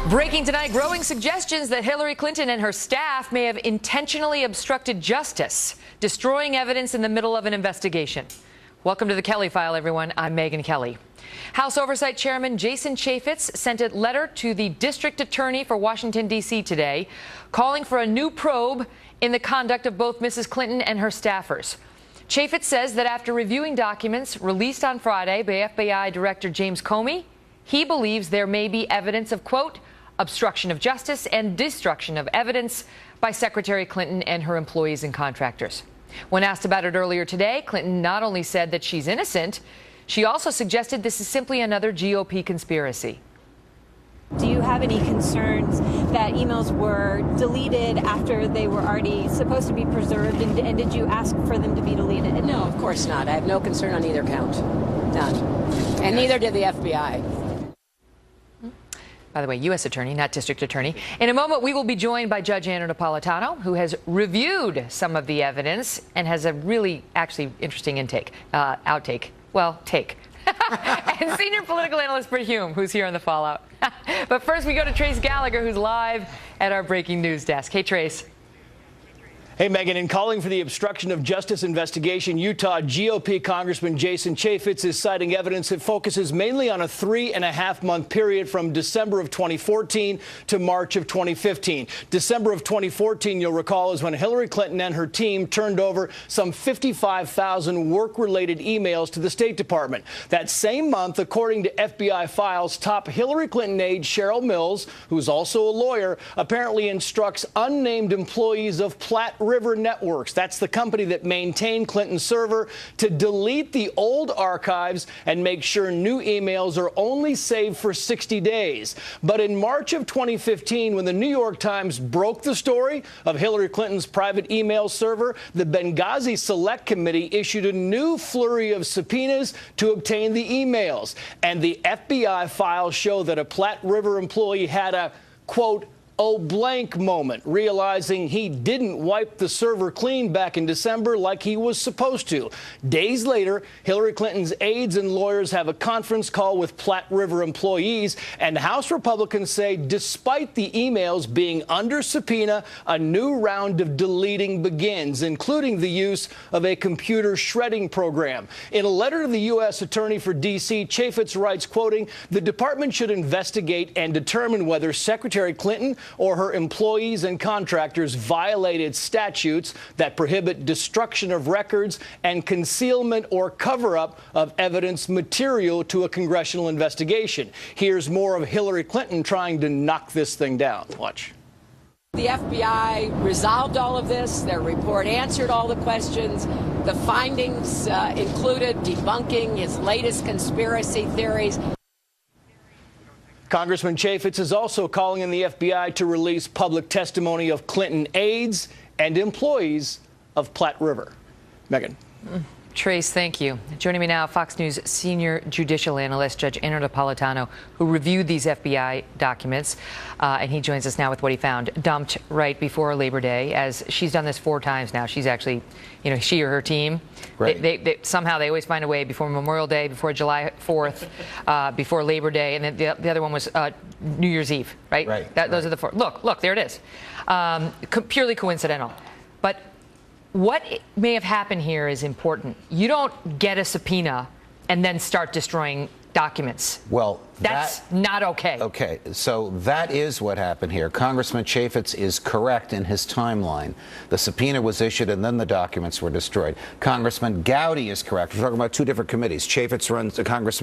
Breaking tonight, growing suggestions that Hillary Clinton and her staff may have intentionally obstructed justice, destroying evidence in the middle of an investigation. Welcome to the Kelly File, everyone. I'm Megyn Kelly. House Oversight Chairman Jason Chaffetz sent a letter to the district attorney for Washington, D.C. today, calling for a new probe in the conduct of both Mrs. Clinton and her staffers. Chaffetz says that after reviewing documents released on Friday by FBI Director James Comey, he believes there may be evidence of, quote, obstruction of justice and destruction of evidence by Secretary Clinton and her employees and contractors. When asked about it earlier today, Clinton not only said that she's innocent, she also suggested this is simply another GOP conspiracy. Do you have any concerns that emails were deleted after they were already supposed to be preserved, and did you ask for them to be deleted? No, of course not. I have no concern on either count. None. And neither did the FBI. By the way, U.S. attorney, not district attorney. In a moment, we will be joined by Judge Napolitano, who has reviewed some of the evidence and has a really, actually interesting outtake. Well, take. And senior political analyst Britt Hume, who's here on the Fallout. But first, we go to Trace Gallagher, who's live at our breaking news desk. Hey, Trace. Hey, Megyn, in calling for the obstruction of justice investigation, Utah GOP Congressman Jason Chaffetz is citing evidence that focuses mainly on a 3.5-month period from December of 2014 to March of 2015. December of 2014, you'll recall, is when Hillary Clinton and her team turned over some 55,000 work-related emails to the State Department. That same month, according to FBI files, top Hillary Clinton aide Cheryl Mills, who's also a lawyer, apparently instructs unnamed employees of Platte River Networks, that's the company that maintained Clinton's server, to delete the old archives and make sure new emails are only saved for 60 days. But in March of 2015, when the New York Times broke the story of Hillary Clinton's private email server, the Benghazi Select Committee issued a new flurry of subpoenas to obtain the emails. And the FBI files show that a Platte River employee had a, quote, oh blank moment, realizing he didn't wipe the server clean back in December like he was supposed to. Days later, Hillary Clinton's aides and lawyers have a conference call with Platte River employees, and House Republicans say despite the emails being under subpoena, a new round of deleting begins, including the use of a computer shredding program. In a letter to the U.S. Attorney for D.C., Chaffetz writes, quoting, the department should investigate and determine whether Secretary Clinton or her employees and contractors violated statutes that prohibit destruction of records and concealment or cover-up of evidence material to a congressional investigation. Here's more of Hillary Clinton trying to knock this thing down. Watch. The FBI resolved all of this. Their report answered all the questions. The findings included debunking his latest conspiracy theories. Congressman Chaffetz is also calling on the FBI to release public testimony of Clinton aides and employees of Platte River. Megyn. Trace, thank you. Joining me now, Fox News senior judicial analyst Judge Napolitano, who reviewed these FBI documents, and he joins us now with what he found dumped right before Labor Day, as she's done this 4 times now. She's actually, she or her team, right. they somehow they always find a way before Memorial Day, before July 4th, before Labor Day, and then the other one was New Year's Eve, right? Right. Those are the 4. Look, there it is. Purely coincidental. But what may have happened here is important. You don't get a subpoena and then start destroying documents. Well, that's not okay. Okay, so that is what happened here. Congressman Chaffetz is correct in his timeline. The subpoena was issued and then the documents were destroyed. Congressman Gowdy is correct. We're talking about 2 different committees. Congressman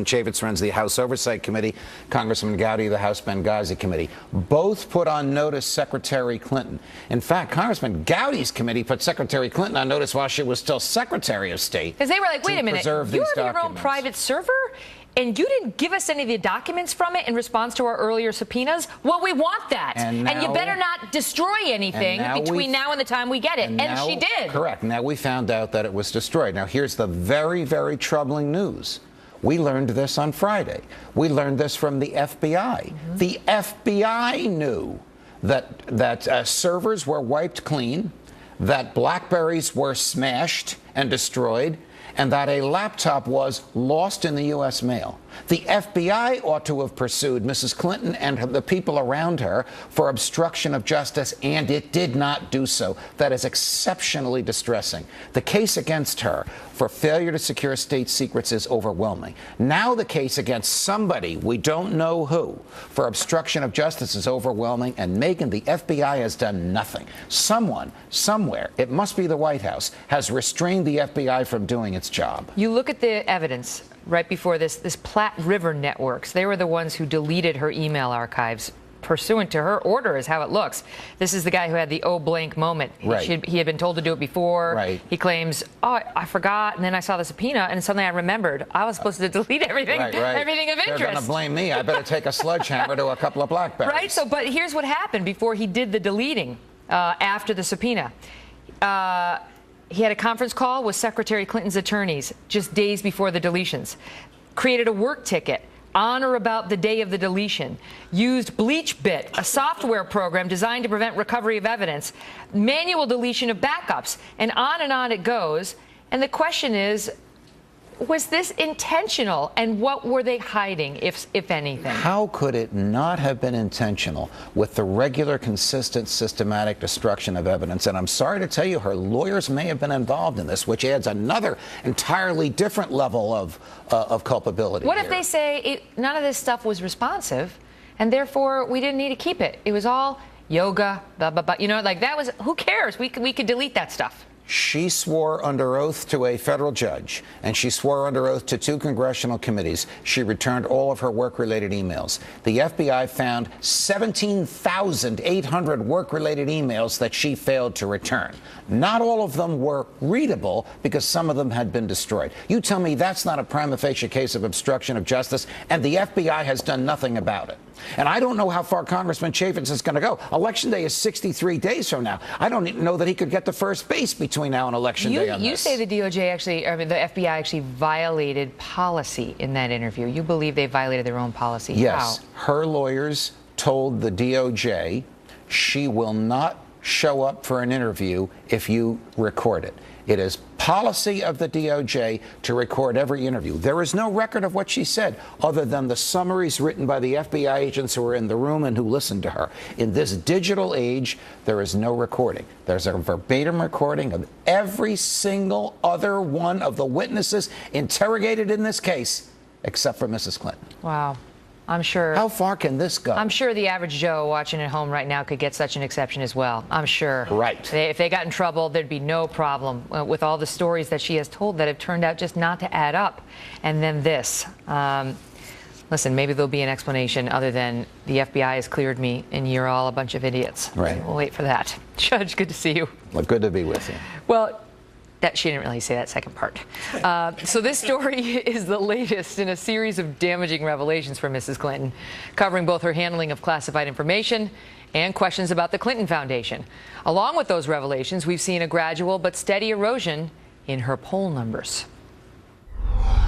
Chaffetz runs the House Oversight Committee. Congressman Gowdy, the House Benghazi Committee. Both put on notice Secretary Clinton. In fact, Congressman Gowdy's committee put Secretary Clinton on notice while she was still Secretary of State. Because they were like, wait a minute, you have your own private server? And you didn't give us any of the documents from it in response to our earlier subpoenas? Well, we want that. And you better not destroy anything between now and the time we get it. And she did. Correct. Now we found out that it was destroyed. Now here's the very, very troubling news. We learned this on Friday. We learned this from the FBI. Mm-hmm. The FBI knew that servers were wiped clean, that BlackBerries were smashed and destroyed, and that a laptop was lost in the U.S. mail. The FBI ought to have pursued Mrs. Clinton and the people around her for obstruction of justice, and it did not do so. That is exceptionally distressing. The case against her for failure to secure state secrets is overwhelming. Now the case against somebody, we don't know who, for obstruction of justice is overwhelming, and Megyn, the FBI has done nothing. Someone, somewhere, it must be the White House, has restrained the FBI from doing its job. You look at the evidence right before this Platte River Networks. They were the ones who deleted her email archives pursuant to her order, is how it looks. This is the guy who had the oh blank moment. Right. He had been told to do it before. Right. He claims, oh, I forgot, and then I saw the subpoena, and suddenly I remembered I was supposed to delete everything, everything of interest. They're going to blame me. I better take a sledgehammer to a couple of BlackBerries. Right. So, but here's what happened before he did the deleting after the subpoena. He had a conference call with Secretary Clinton's attorneys just days before the deletions, created a work ticket on or about the day of the deletion, used BleachBit, a software program designed to prevent recovery of evidence, manual deletion of backups, and on it goes. And the question is, was this intentional, and what were they hiding, if anything? How could it not have been intentional with the regular, consistent, systematic destruction of evidence? And I'm sorry to tell you, her lawyers may have been involved in this, which adds another entirely different level of culpability. What here. if they say none of this stuff was responsive, and therefore we didn't need to keep it? It was all yoga, blah, blah, blah. You know, like that was, who cares? We could delete that stuff. She swore under oath to a federal judge, and she swore under oath to 2 congressional committees. She returned all of her work-related emails. The FBI found 17,800 work-related emails that she failed to return. Not all of them were readable because some of them had been destroyed. You tell me that's not a prima facie case of obstruction of justice, and the FBI has done nothing about it. And I don't know how far Congressman Chaffetz is going to go. Election day is 63 days from now. I don't even know that he could get to first base between now and Election day on this. You say the DOJ actually, I mean, the FBI actually violated policy in that interview. You believe they violated their own policy? Yes. How? Her lawyers told the DOJ she will not show up for an interview if you record it. It is policy of the DOJ to record every interview. There is no record of what she said other than the summaries written by the FBI agents who were in the room and who listened to her. In this digital age, there is no recording. There's a verbatim recording of every single other one of the witnesses interrogated in this case, except for Mrs. Clinton. Wow. I'm sure. How far can this go? I'm sure the average Joe watching at home right now could get such an exception as well. I'm sure. Right. If they got in trouble, there'd be no problem with all the stories that she has told that have turned out just not to add up. And then this. Listen, maybe there'll be an explanation other than the FBI has cleared me and you're all a bunch of idiots. Right. We'll wait for that. Judge, good to see you. Well, good to be with you. Well, she didn't really say that second part. So this story is the latest in a series of damaging revelations from Mrs. Clinton, covering both her handling of classified information and questions about the Clinton Foundation. Along with those revelations, we've seen a gradual but steady erosion in her poll numbers.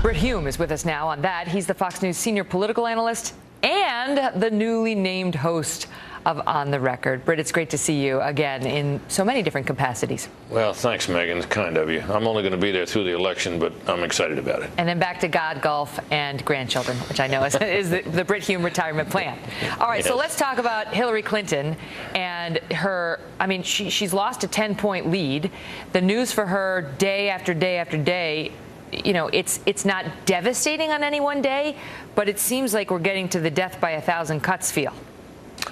Britt Hume is with us now on that. He's the Fox News senior political analyst and the newly named host of On the Record. Britt, it's great to see you again in so many different capacities. Well, thanks, Megan. It's kind of you. I'm only going to be there through the election, but I'm excited about it. And then back to God, golf, and grandchildren, which I know is the Britt Hume retirement plan. All right, so let's talk about Hillary Clinton and her. I mean, she's lost a 10-point lead. The news for her day after day after day, you know, it's not devastating on any one day, but it seems like we're getting to the death by 1,000 cuts feel.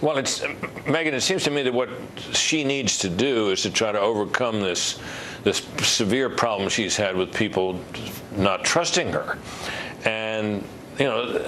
Well, Megan, it seems to me that what she needs to do is to try to overcome this severe problem she's had with people not trusting her. And, you know,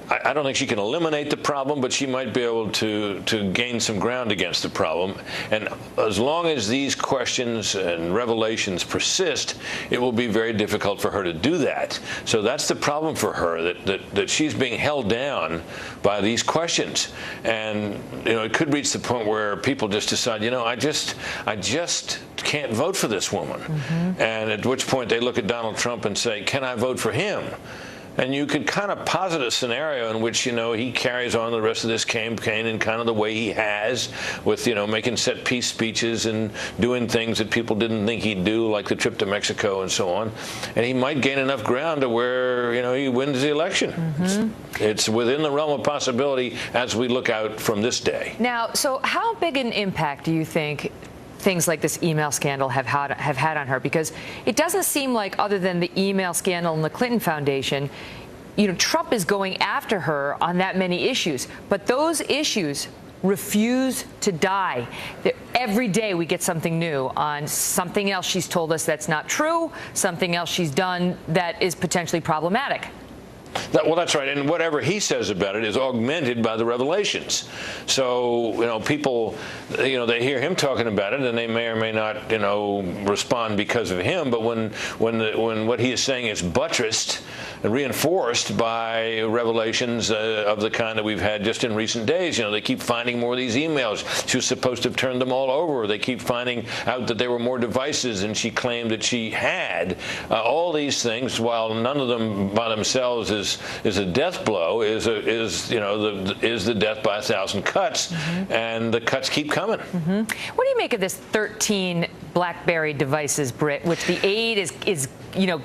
I don't think she can eliminate the problem, but she might be able to gain some ground against the problem. And as long as these questions and revelations persist, it will be very difficult for her to do that. So that's the problem for her, that she's being held down by these questions. And, you know, it could reach the point where people just decide, you know, I just can't vote for this woman. Mm-hmm. And at which point they look at Donald Trump and say, can I vote for him? And you could kind of posit a scenario in which, he carries on the rest of this campaign in kind of the way he has, with, making set piece speeches and doing things that people didn't think he'd do, like the trip to Mexico and so on. And he might gain enough ground to where, he wins the election. It's within the realm of possibility as we look out from this day. Now, so how big an impact do you think things like this email scandal have had on her? Because it doesn't seem like, other than the email scandal and the Clinton Foundation, Trump is going after her on that many issues. But those issues refuse to die. Every day we get something new on something else she's told us that's not true, something else she's done that is potentially problematic. Well, that's right. And whatever he says about it is augmented by the revelations. So, people, they hear him talking about it, and they may or may not, respond because of him. But when what he is saying is buttressed and reinforced by revelations of the kind that we've had just in recent days, they keep finding more of these emails. She was supposed to have turned them all over. They keep finding out that there were more devices than she claimed that she had. All these things, while none of them by themselves is a death blow, is the death by 1,000 cuts, and the cuts keep coming. What do you make of this 13 BlackBerry devices, Britt, which the aide is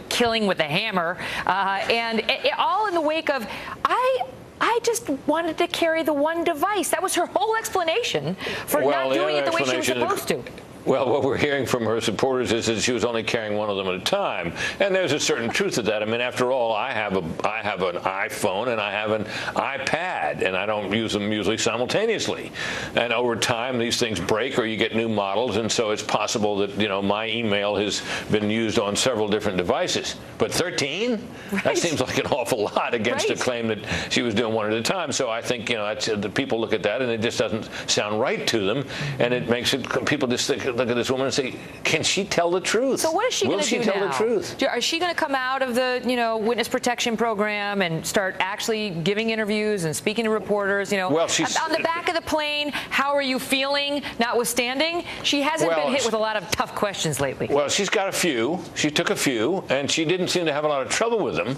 killing with a hammer, and all in the wake of I just wanted to carry the one device. That was her whole explanation for not doing it the way she was supposed to. Well, what we're hearing from her supporters is that she was only carrying one of them at a time, and there's a certain truth to that. I mean, after all, I have an iPhone and I have an iPad, and I don't use them usually simultaneously. And over time, these things break, or you get new models, and so it's possible that my email has been used on several different devices. But 13? Right. That seems like an awful lot against a claim that she was doing one at a time. So I think the people look at that, and it just doesn't sound right to them, and it makes people just look at this woman and say, can she tell the truth? So what is she going to do now? Will she tell the truth? Is she going to come out of the, witness protection program and start actually giving interviews and speaking to reporters? Well, she's on the back of the plane. How are you feeling? Notwithstanding, she hasn't been hit with a lot of tough questions lately. Well, she's got a few. She took a few, and she didn't seem to have a lot of trouble with them,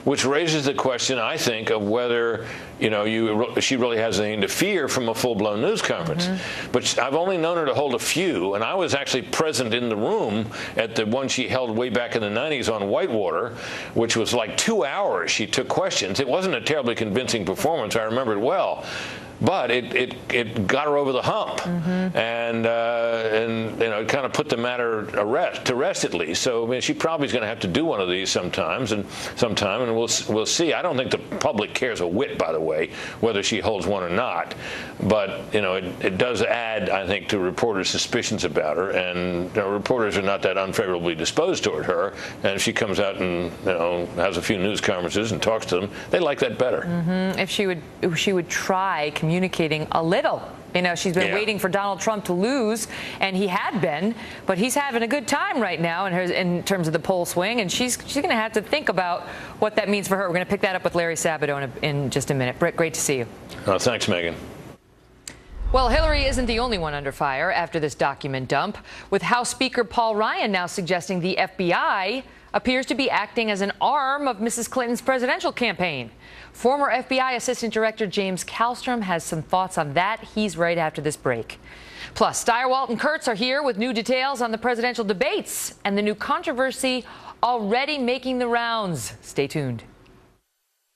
which raises the question, I think, of whether she really has anything to fear from a full-blown news conference. But I've only known her to hold a few, and I was actually present in the room at the one she held way back in the 90s on Whitewater, which was like 2 hours she took questions. It wasn't a terribly convincing performance. I remember it well. But it got her over the hump, and it kind of put the matter to rest at least. So I mean, she probably is going to have to do one of these sometime, and we'll see. I don't think the public cares a whit, by the way, whether she holds one or not. But it does add, I think, to reporters' suspicions about her, and reporters are not that unfavorably disposed toward her. And if she comes out and has a few news conferences and talks to them, they like that better. If she would try communicating a little. She's been waiting for Donald Trump to lose, and he had been, but he's having a good time right now in terms of the poll swing, and she's going to have to think about what that means for her. We're going to pick that up with Larry Sabato in just a minute. Britt, great to see you. Thanks, Megan. Well, Hillary isn't the only one under fire after this document dump, with House Speaker Paul Ryan now suggesting the FBI appears to be acting as an arm of Mrs. Clinton's presidential campaign. Former FBI Assistant Director James Kallstrom has some thoughts on that. He's right after this break. Plus, Steyerwalt and Kurtz are here with new details on the presidential debates and the new controversy already making the rounds. Stay tuned.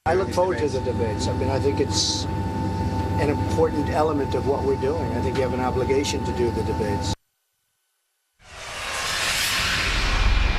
I look forward to the debates. I mean, I think it's an important element of what we're doing. I think you have an obligation to do the debates.